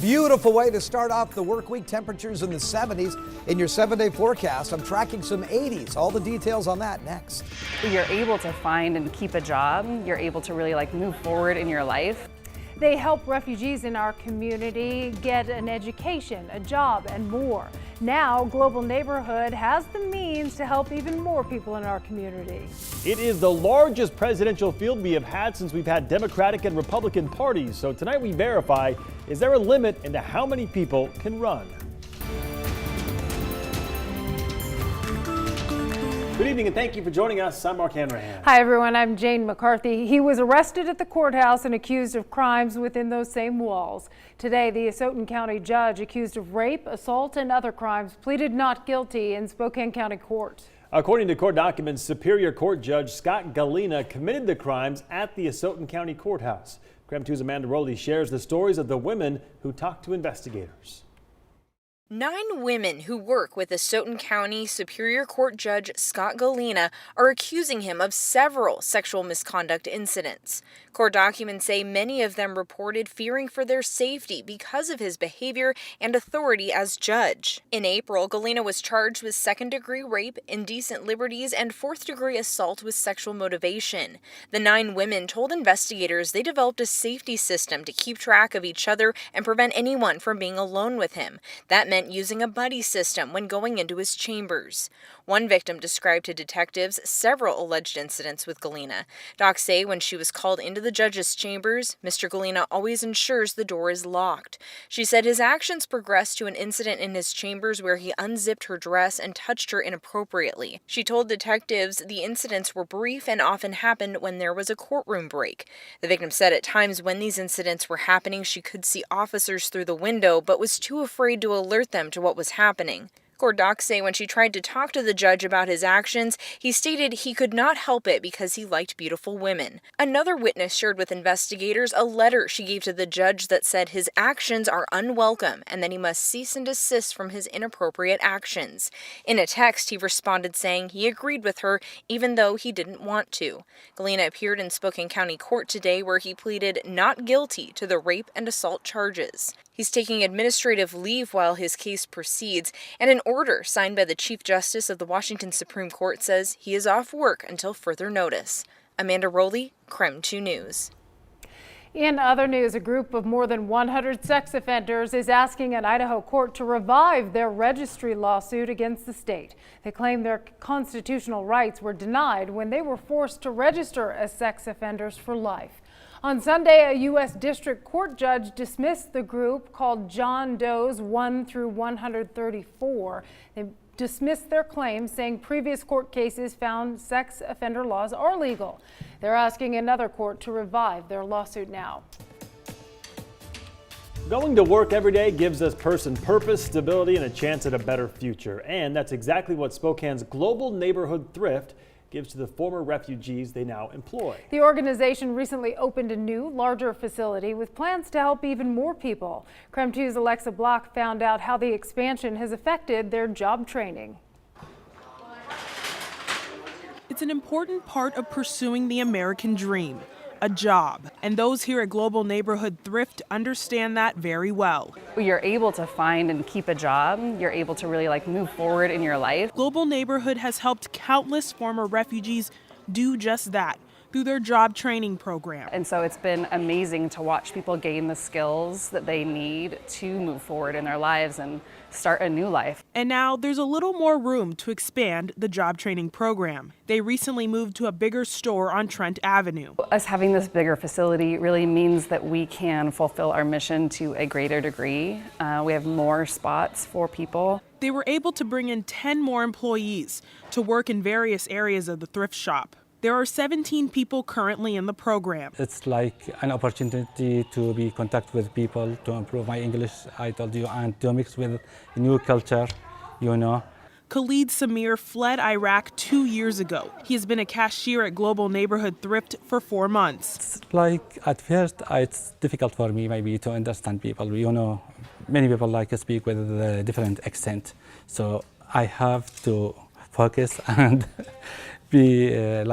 Beautiful way to start off the work week. Temperatures in the 70s in your 7-day forecast. I'm tracking some 80s. All the details on that next. You're able to find and keep a job. You're able to really move forward in your life. They help refugees in our community get an education, a job, and more. Now, Global Neighborhood has the means to help even more people in our community. It is the largest presidential field we have had since we've had Democratic and Republican parties. So tonight we verify, is there a limit into how many people can run? Good evening and thank you for joining us. I'm Mark Hanrahan. Hi everyone, I'm Jane McCarthy. He was arrested at the courthouse and accused of crimes within those same walls. Today, the Asotin County judge accused of rape, assault, and other crimes pleaded not guilty in Spokane County Court. According to court documents, Superior Court Judge Scott Galena committed the crimes at the Asotin County Courthouse. KREM 2's Amanda Rowley shares the stories of the women who talked to investigators. 9 women who work with Asotin County Superior Court Judge Scott Galena are accusing him of several sexual misconduct incidents. Court documents say many of them reported fearing for their safety because of his behavior and authority as judge. In April, Galena was charged with second-degree rape, indecent liberties, and fourth-degree assault with sexual motivation. The 9 women told investigators they developed a safety system to keep track of each other and prevent anyone from being alone with him. That meant using a buddy system when going into his chambers. One victim described to detectives several alleged incidents with Galena. Docs say when she was called into the judge's chambers, Mr. Galena always ensures the door is locked. She said his actions progressed to an incident in his chambers where he unzipped her dress and touched her inappropriately. She told detectives the incidents were brief and often happened when there was a courtroom break. The victim said at times when these incidents were happening, she could see officers through the window but was too afraid to alert them to what was happening. Court docs say when she tried to talk to the judge about his actions, he stated he could not help it because he liked beautiful women. Another witness shared with investigators a letter she gave to the judge that said his actions are unwelcome and that he must cease and desist from his inappropriate actions. In a text, he responded saying he agreed with her even though he didn't want to. Galena appeared in Spokane County Court today where he pleaded not guilty to the rape and assault charges. He's taking administrative leave while his case proceeds, and an order signed by the Chief Justice of the Washington Supreme Court says he is off work until further notice. Amanda Rowley, KREM 2 News. In other news, a group of more than 100 sex offenders is asking an Idaho court to revive their registry lawsuit against the state. They claim their constitutional rights were denied when they were forced to register as sex offenders for life. On Sunday, a U.S. District Court judge dismissed the group called John Doe's 1 through 134. They dismissed their claims, saying previous court cases found sex offender laws are legal. They're asking another court to revive their lawsuit now. Going to work every day gives us purpose, stability, and a chance at a better future. And that's exactly what Spokane's Global Neighborhood Thrift gives to the former refugees they now employ. The organization recently opened a new, larger facility with plans to help even more people. KREM 2's Alexa Block found out how the expansion has affected their job training. It's an important part of pursuing the American dream, a job. And those here at Global Neighborhood Thrift understand that very well. You're able to find and keep a job. You're able to really move forward in your life. Global Neighborhood has helped countless former refugees do just that through their job training program. And so it's been amazing to watch people gain the skills that they need to move forward in their lives and start a new life. And now there's a little more room to expand the job training program. They recently moved to a bigger store on Trent Avenue. Us having this bigger facility really means that we can fulfill our mission to a greater degree. We have more spots for people. They were able to bring in 10 more employees to work in various areas of the thrift shop. There are 17 people currently in the program. It's like an opportunity to be in contact with people, to improve my English, I told you, and to mix with new culture, you know. Khalid Samir fled Iraq 2 years ago. He has been a cashier at Global Neighborhood Thrift for 4 months. It's like at first it's difficult for me maybe to understand people, you know. Many people speak with a different accent, so I have to focus and pay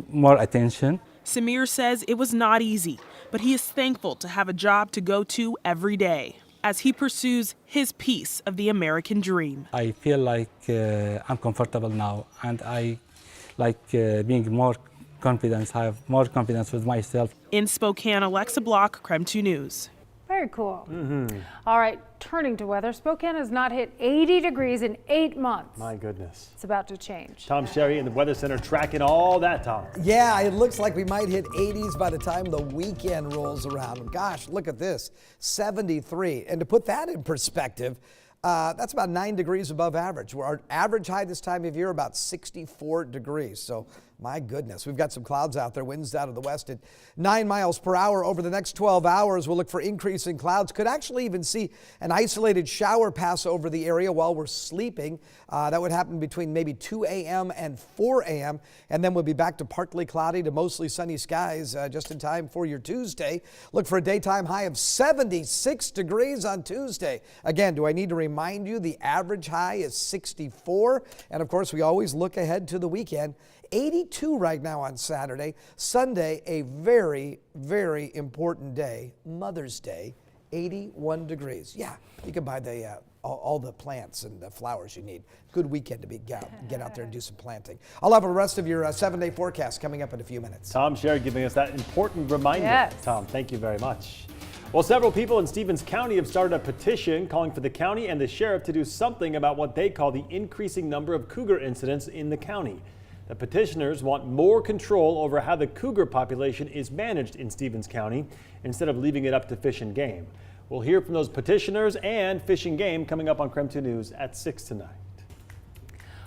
more attention. Samir says it was not easy, but he is thankful to have a job to go to every day as he pursues his piece of the American dream. I feel like I'm comfortable now, and I like being more confident. I have more confidence with myself. In Spokane, Alexa Block, KREM 2 News. Very cool. All right, turning to weather, Spokane has not hit 80 degrees in 8 months. My goodness. It's about to change. Tom Sherry in the Weather Center tracking all that, Tom. Yeah, it looks like we might hit 80s by the time the weekend rolls around. Gosh, look at this, 73. And to put that in perspective, that's about 9 degrees above average. Our average high this time of year about 64 degrees. So my goodness, we've got some clouds out there, winds out of the west at 9 miles per hour over the next 12 hours. We'll look for increasing clouds. Could actually even see an isolated shower pass over the area while we're sleeping. That would happen between maybe 2 a.m. and 4 a.m. And then we'll be back to partly cloudy to mostly sunny skies just in time for your Tuesday. Look for a daytime high of 76 degrees on Tuesday. Again, do I need to remind you the average high is 64? And of course, we always look ahead to the weekend. 82 right now on Saturday. Sunday, a very, very important day, Mother's Day, 81 degrees. Yeah, you can buy the all the plants and the flowers you need. Good weekend to get out there and do some planting. I'll have the rest of your 7-day forecast coming up in a few minutes. Tom Sherry giving us that important reminder. Yes. Tom, thank you very much. Well, several people in Stevens County have started a petition calling for the county and the sheriff to do something about what they call the increasing number of cougar incidents in the county. The petitioners want more control over how the cougar population is managed in Stevens County instead of leaving it up to Fish and Game. We'll hear from those petitioners and Fish and Game coming up on KREM 2 News at 6 tonight.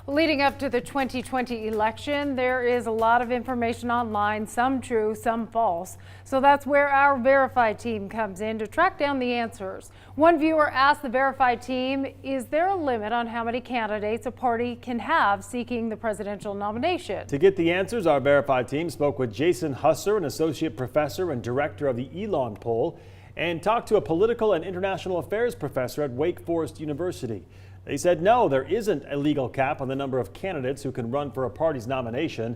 Leading up to the 2020 election, there is a lot of information online, some true, some false. So that's where our Verify team comes in to track down the answers. One viewer asked the Verify team, is there a limit on how many candidates a party can have seeking the presidential nomination? To get the answers, our Verify team spoke with Jason Husser, an associate professor and director of the Elon poll, and talked to a political and international affairs professor at Wake Forest University. They said no, there isn't a legal cap on the number of candidates who can run for a party's nomination.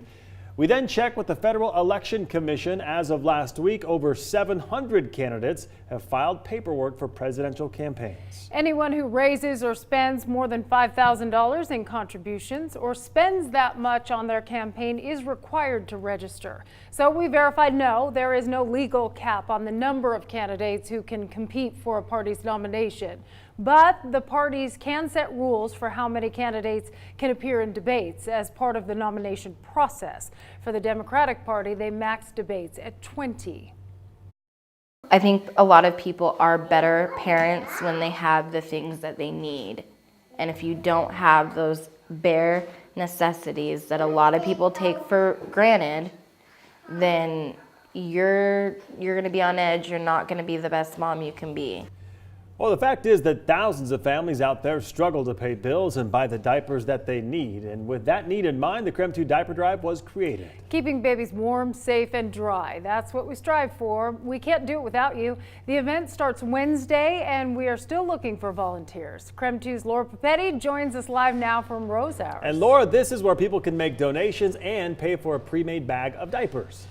We then checked with the Federal Election Commission. As of last week, over 700 candidates have filed paperwork for presidential campaigns. Anyone who raises or spends more than $5,000 in contributions or spends that much on their campaign is required to register. So we verified no, there is no legal cap on the number of candidates who can compete for a party's nomination. But the parties can set rules for how many candidates can appear in debates as part of the nomination process. For the Democratic Party, they maxed debates at 20. I think a lot of people are better parents when they have the things that they need. And if you don't have those bare necessities that a lot of people take for granted, then you're going to be on edge. You're not going to be the best mom you can be. Well, the fact is that thousands of families out there struggle to pay bills and buy the diapers that they need. And with that need in mind, the KREM 2 Diaper Drive was created. Keeping babies warm, safe, and dry. That's what we strive for. We can't do it without you. The event starts Wednesday, and we are still looking for volunteers. KREM 2's Laura Papetti joins us live now from Rose Hours. And Laura, this is where people can make donations and pay for a pre-made bag of diapers.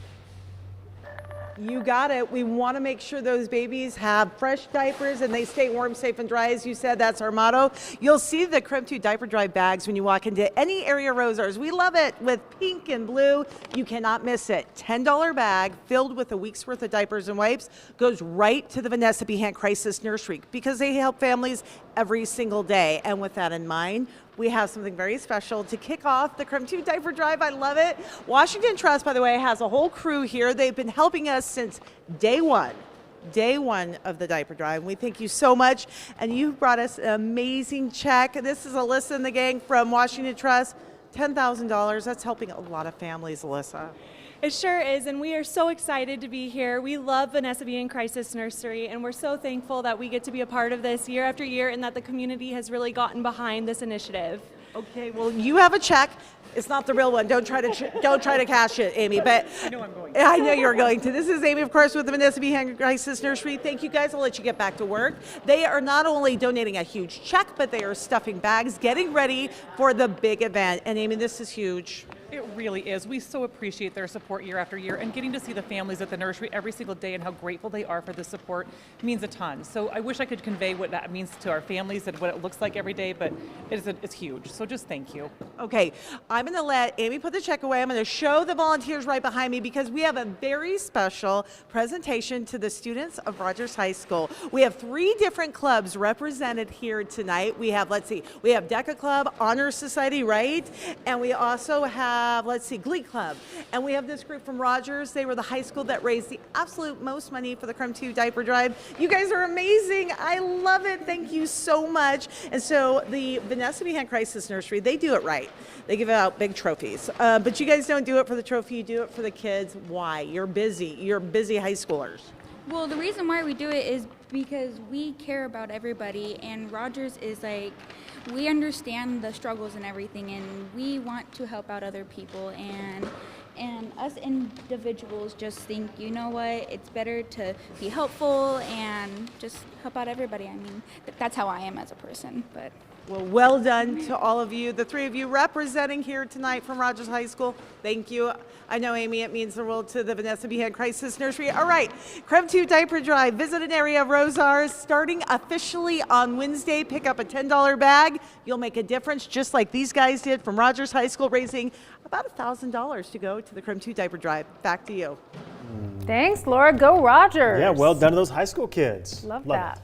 You got it. We want to make sure those babies have fresh diapers and they stay warm, safe, and dry. As you said, that's our motto. You'll see the KREM 2 Diaper Drive bags when you walk into any area Rose Hours. We love it with pink and blue. You cannot miss it. $10 bag filled with a week's worth of diapers and wipes goes right to the Vanessa B. Hunt Crisis Nursery because they help families every single day. And with that in mind, we have something very special to kick off the KREM 2 Diaper Drive. I love it. Washington Trust, by the way, has a whole crew here. They've been helping us since day one of the Diaper Drive. We thank you so much. And you brought us an amazing check. This is Alyssa and the gang from Washington Trust. $10,000. That's helping a lot of families, Alyssa. It sure is, and we are so excited to be here. We love Vanessa B. Hunt Crisis Nursery, and we're so thankful that we get to be a part of this year after year and that the community has really gotten behind this initiative. Okay, well, you have a check. It's not the real one. Don't try to cash it, Amy. But I know I'm going to. I know you're going to. This is Amy, of course, with the Vanessa B. Hunt Crisis Nursery. Thank you, guys. I'll let you get back to work. They are not only donating a huge check, but they are stuffing bags, getting ready for the big event. And Amy, this is huge. It really is. We so appreciate their support year after year, and getting to see the families at the nursery every single day and how grateful they are for the support means a ton. So I wish I could convey what that means to our families and what it looks like every day, but it's huge. So just thank you. Okay, I'm going to let Amy put the check away. I'm going to show the volunteers right behind me because we have a very special presentation to the students of Rogers High School. We have 3 different clubs represented here tonight. We have, let's see, we have DECA Club, Honor Society, right? And we also have, let's see, Glee Club. And we have this group from Rogers. They were the high school that raised the absolute most money for the Creme 2 diaper drive. You guys are amazing. I love it. Thank you so much. And so the Vanessa Behan Crisis Nursery, they do it right. They give out big trophies. But you guys don't do it for the trophy, you do it for the kids. Why? You're busy. You're busy high schoolers. Well, the reason why we do it is because we care about everybody, and Rogers is like, we understand the struggles and everything, and we want to help out other people, and us individuals just think, you know what, it's better to be helpful and just help out everybody. I mean, that's how I am as a person, but. Well done to all of you, the 3 of you representing here tonight from Rogers High School. Thank you. I know, Amy, it means the world to the Vanessa Behan Crisis Nursery. All right, Creme 2 Diaper Drive, visit an area of Rosars, starting officially on Wednesday. Pick up a $10 bag. You'll make a difference, just like these guys did from Rogers High School, raising about $1,000 to go to the Creme 2 Diaper Drive. Back to you. Thanks, Laura. Go Rogers. Yeah, well done to those high school kids. Love that. It.